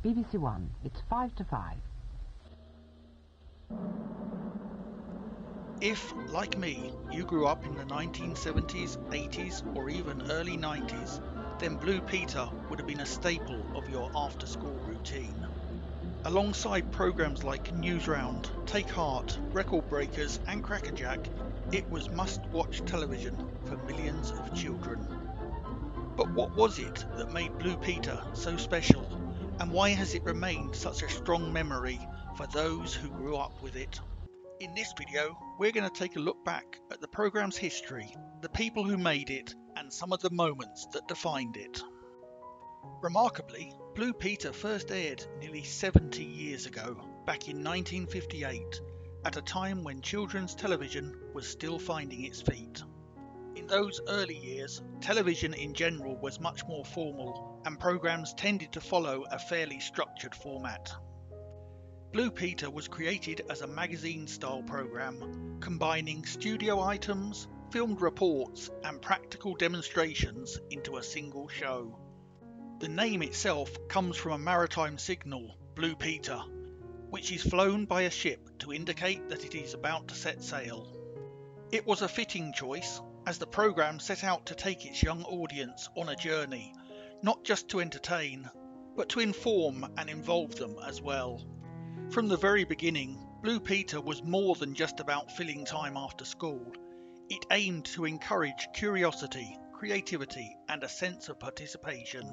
BBC One. It's 5 to 5. If, like me, you grew up in the 1970s, 80s or even early 90s, then Blue Peter would have been a staple of your after-school routine. Alongside programmes like Newsround, Take Heart, Record Breakers and Crackerjack, it was must-watch television for millions of children. But what was it that made Blue Peter so special, and why has it remained such a strong memory for those who grew up with it? In this video, we're going to take a look back at the programme's history, the people who made it, and some of the moments that defined it. Remarkably, Blue Peter first aired nearly 70 years ago, back in 1958, at a time when children's television was still finding its feet. In those early years, television in general was much more formal, and programmes tended to follow a fairly structured format. Blue Peter was created as a magazine-style programme, combining studio items, filmed reports and practical demonstrations into a single show. The name itself comes from a maritime signal, Blue Peter, which is flown by a ship to indicate that it is about to set sail. It was a fitting choice, as the programme set out to take its young audience on a journey, not just to entertain, but to inform and involve them as well. From the very beginning, Blue Peter was more than just about filling time after school. It aimed to encourage curiosity, creativity and a sense of participation,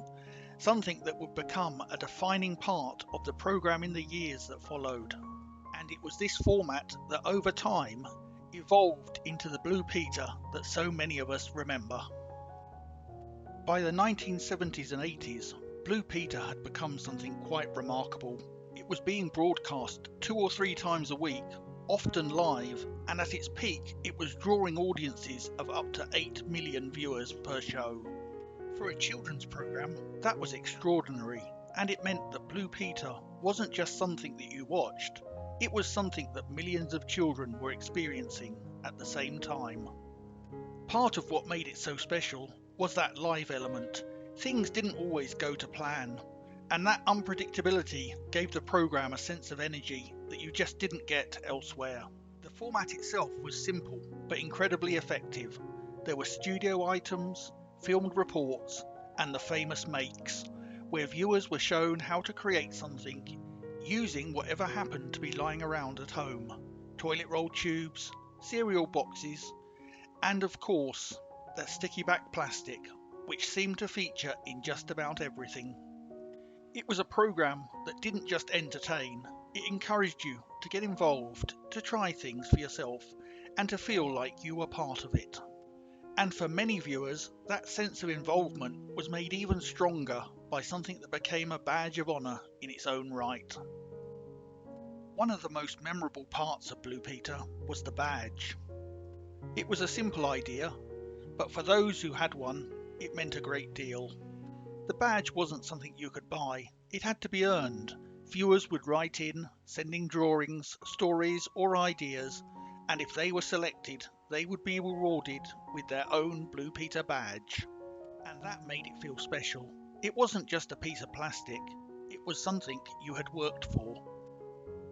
something that would become a defining part of the programme in the years that followed. And it was this format that over time evolved into the Blue Peter that so many of us remember. By the 1970s and 80s, Blue Peter had become something quite remarkable. It was being broadcast 2 or 3 times a week, often live, and at its peak it was drawing audiences of up to 8 million viewers per show. For a children's programme, that was extraordinary, and it meant that Blue Peter wasn't just something that you watched, it was something that millions of children were experiencing at the same time. Part of what made it so special was that live element. Things didn't always go to plan, and that unpredictability gave the programme a sense of energy that you just didn't get elsewhere. The format itself was simple but incredibly effective. There were studio items, filmed reports and the famous makes, where viewers were shown how to create something using whatever happened to be lying around at home. Toilet roll tubes, cereal boxes and of course that sticky back plastic, which seemed to feature in just about everything. It was a programme that didn't just entertain, it encouraged you to get involved, to try things for yourself and to feel like you were part of it. And for many viewers, that sense of involvement was made even stronger by something that became a badge of honour in its own right. One of the most memorable parts of Blue Peter was the badge. It was a simple idea, but for those who had one, it meant a great deal. The badge wasn't something you could buy, it had to be earned. Viewers would write in, sending drawings, stories or ideas, and if they were selected, they would be rewarded with their own Blue Peter badge. And that made it feel special. It wasn't just a piece of plastic, it was something you had worked for.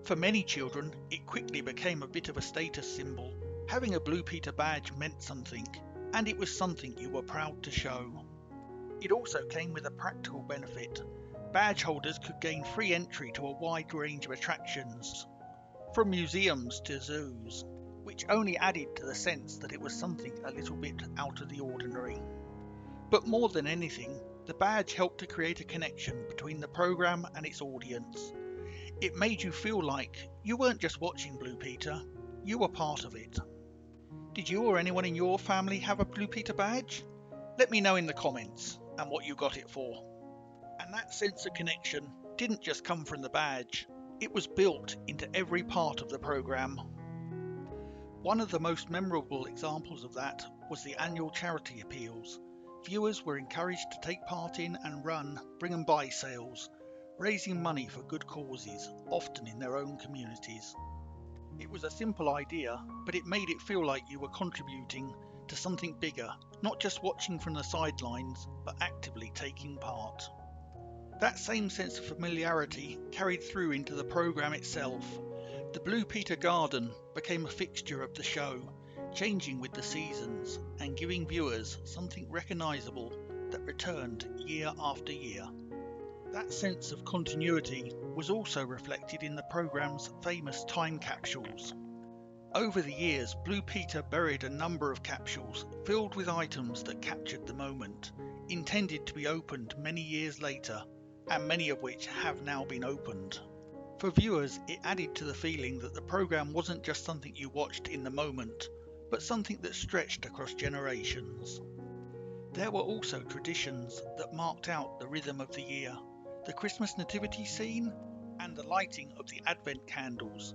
For many children, it quickly became a bit of a status symbol. Having a Blue Peter badge meant something, and it was something you were proud to show. It also came with a practical benefit. Badge holders could gain free entry to a wide range of attractions, from museums to zoos, which only added to the sense that it was something a little bit out of the ordinary. But more than anything, the badge helped to create a connection between the programme and its audience. It made you feel like you weren't just watching Blue Peter, you were part of it. Did you or anyone in your family have a Blue Peter badge? Let me know in the comments and what you got it for. And that sense of connection didn't just come from the badge, it was built into every part of the programme. One of the most memorable examples of that was the annual charity appeals. Viewers were encouraged to take part in and run bring and buy sales, raising money for good causes, often in their own communities. It was a simple idea, but it made it feel like you were contributing to something bigger, not just watching from the sidelines, but actively taking part. That same sense of familiarity carried through into the programme itself. The Blue Peter Garden became a fixture of the show, changing with the seasons and giving viewers something recognisable that returned year after year. That sense of continuity was also reflected in the programme's famous time capsules. Over the years, Blue Peter buried a number of capsules filled with items that captured the moment, intended to be opened many years later, and many of which have now been opened. For viewers, it added to the feeling that the programme wasn't just something you watched in the moment, but something that stretched across generations. There were also traditions that marked out the rhythm of the year. The Christmas nativity scene and the lighting of the Advent candles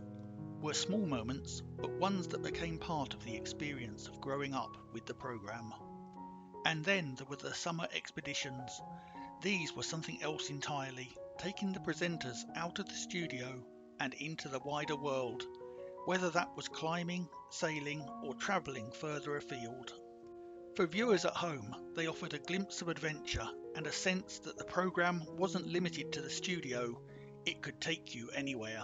were small moments, but ones that became part of the experience of growing up with the programme. And then there were the summer expeditions. These were something else entirely, taking the presenters out of the studio and into the wider world, whether that was climbing, sailing, or travelling further afield. For viewers at home, they offered a glimpse of adventure and a sense that the programme wasn't limited to the studio, it could take you anywhere.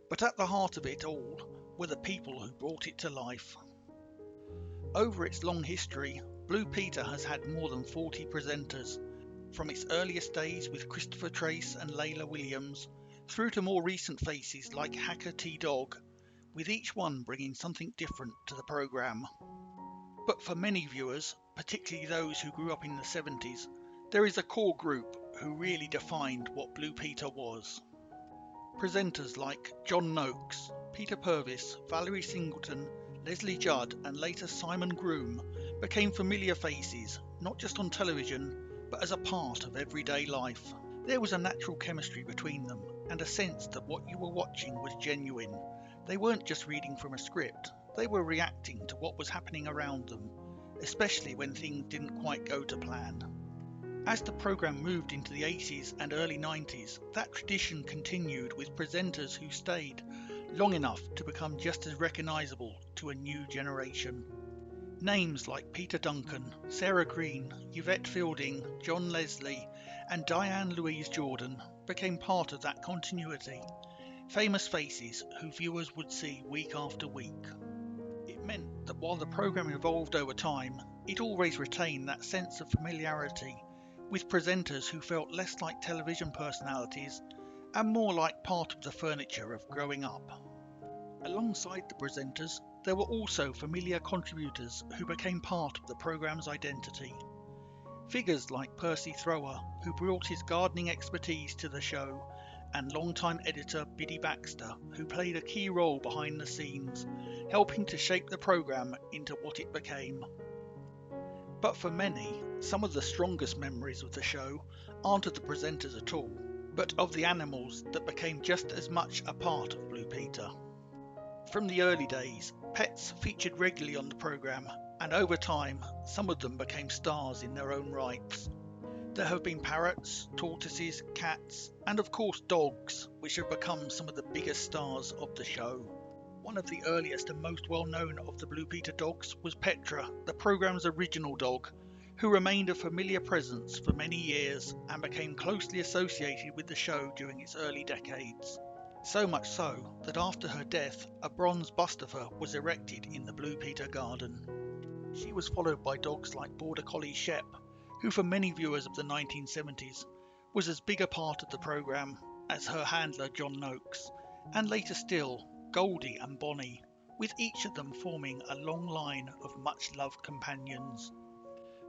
But at the heart of it all were the people who brought it to life. Over its long history, Blue Peter has had more than 40 presenters, from its earliest days with Christopher Trace and Layla Williams, through to more recent faces like Hacker T-Dog, with each one bringing something different to the programme. But for many viewers, particularly those who grew up in the 70s, there is a core group who really defined what Blue Peter was. Presenters like John Noakes, Peter Purvis, Valerie Singleton, Leslie Judd and later Simon Groom became familiar faces, not just on television, but as a part of everyday life. There was a natural chemistry between them, and a sense that what you were watching was genuine. They weren't just reading from a script, they were reacting to what was happening around them, especially when things didn't quite go to plan. As the programme moved into the 80s and early 90s, that tradition continued with presenters who stayed long enough to become just as recognisable to a new generation. Names like Peter Duncan, Sarah Green, Yvette Fielding, John Leslie and Diane Louise Jordan became part of that continuity, famous faces who viewers would see week after week. It meant that while the programme evolved over time, it always retained that sense of familiarity, with presenters who felt less like television personalities and more like part of the furniture of growing up. Alongside the presenters, there were also familiar contributors who became part of the programme's identity. Figures like Percy Thrower, who brought his gardening expertise to the show, and longtime editor Biddy Baxter, who played a key role behind the scenes, helping to shape the programme into what it became. But for many, some of the strongest memories of the show aren't of the presenters at all, but of the animals that became just as much a part of Blue Peter. From the early days, pets featured regularly on the programme, and over time, some of them became stars in their own rights. There have been parrots, tortoises, cats, and of course dogs, which have become some of the biggest stars of the show. One of the earliest and most well-known of the Blue Peter dogs was Petra, the programme's original dog, who remained a familiar presence for many years and became closely associated with the show during its early decades. So much so that after her death, a bronze bust of her was erected in the Blue Peter Garden. She was followed by dogs like Border Collie Shep, who for many viewers of the 1970s was as big a part of the programme as her handler John Noakes, and later still, Goldie and Bonnie, with each of them forming a long line of much-loved companions.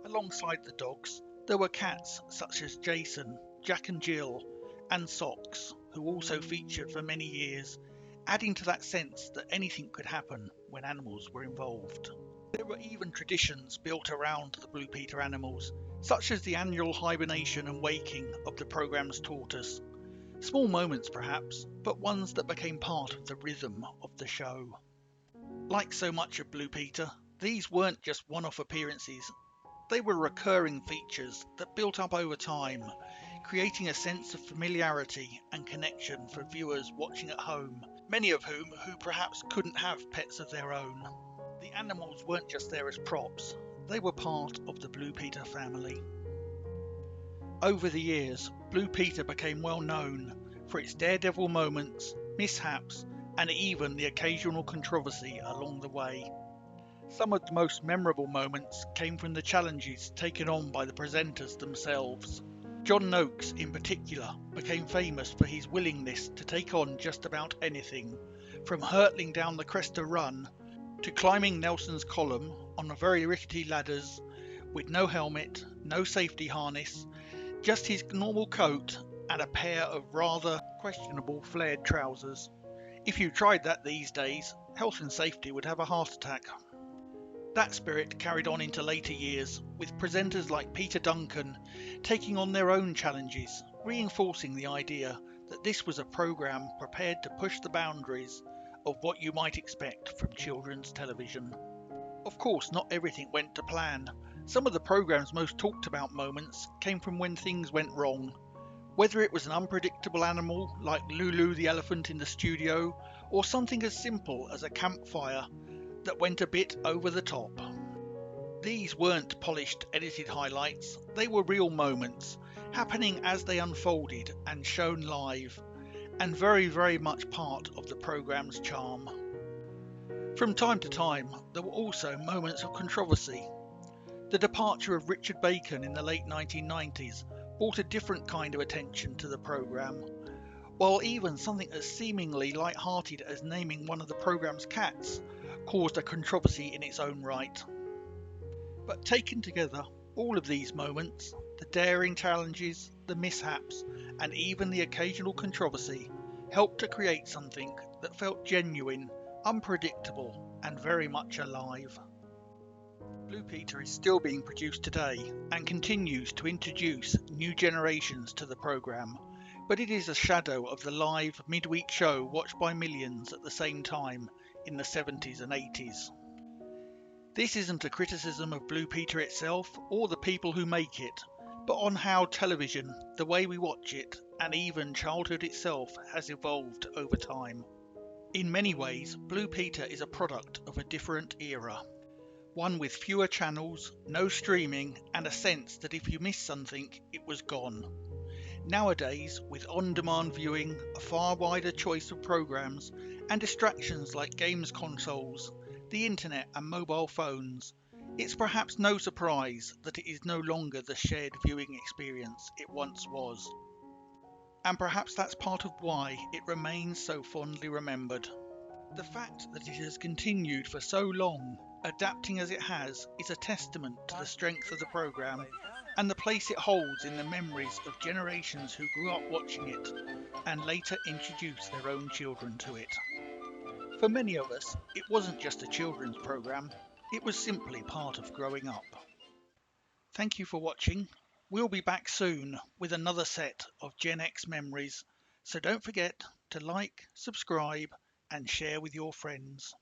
Alongside the dogs, there were cats such as Jason, Jack and Jill, and Socks, who also featured for many years, adding to that sense that anything could happen when animals were involved. There were even traditions built around the Blue Peter animals, such as the annual hibernation and waking of the programme's tortoise. Small moments perhaps, but ones that became part of the rhythm of the show. Like so much of Blue Peter, these weren't just one-off appearances, they were recurring features that built up over time, creating a sense of familiarity and connection for viewers watching at home, many of whom perhaps couldn't have pets of their own. The animals weren't just there as props, they were part of the Blue Peter family. Over the years, Blue Peter became well known for its daredevil moments, mishaps, and even the occasional controversy along the way. Some of the most memorable moments came from the challenges taken on by the presenters themselves. John Noakes, in particular, became famous for his willingness to take on just about anything, from hurtling down the Cresta Run to climbing Nelson's Column on very rickety ladders with no helmet, no safety harness, just his normal coat and a pair of rather questionable flared trousers. If you tried that these days, health and safety would have a heart attack. That spirit carried on into later years, with presenters like Peter Duncan taking on their own challenges, reinforcing the idea that this was a programme prepared to push the boundaries of what you might expect from children's television. Of course, not everything went to plan. Some of the programme's most talked about moments came from when things went wrong, whether it was an unpredictable animal like Lulu the elephant in the studio, or something as simple as a campfire that went a bit over the top. These weren't polished, edited highlights, they were real moments, happening as they unfolded and shown live, and very much part of the programme's charm. From time to time, there were also moments of controversy. The departure of Richard Bacon in the late 1990s brought a different kind of attention to the programme, while even something as seemingly light-hearted as naming one of the programme's cats caused a controversy in its own right. But taken together, all of these moments, the daring challenges, the mishaps, and even the occasional controversy, helped to create something that felt genuine, unpredictable, and very much alive. Blue Peter is still being produced today and continues to introduce new generations to the programme, but it is a shadow of the live midweek show watched by millions at the same time in the 70s and 80s. This isn't a criticism of Blue Peter itself or the people who make it, but on how television, the way we watch it, and even childhood itself has evolved over time. In many ways, Blue Peter is a product of a different era. One with fewer channels, no streaming, and a sense that if you missed something, it was gone. Nowadays, with on-demand viewing, a far wider choice of programs, and distractions like games consoles, the internet and mobile phones, it's perhaps no surprise that it is no longer the shared viewing experience it once was. And perhaps that's part of why it remains so fondly remembered. The fact that it has continued for so long, adapting as it has, is a testament to the strength of the programme and the place it holds in the memories of generations who grew up watching it and later introduced their own children to it. For many of us, it wasn't just a children's programme, it was simply part of growing up. Thank you for watching. We'll be back soon with another set of Gen X memories, so don't forget to like, subscribe, and share with your friends.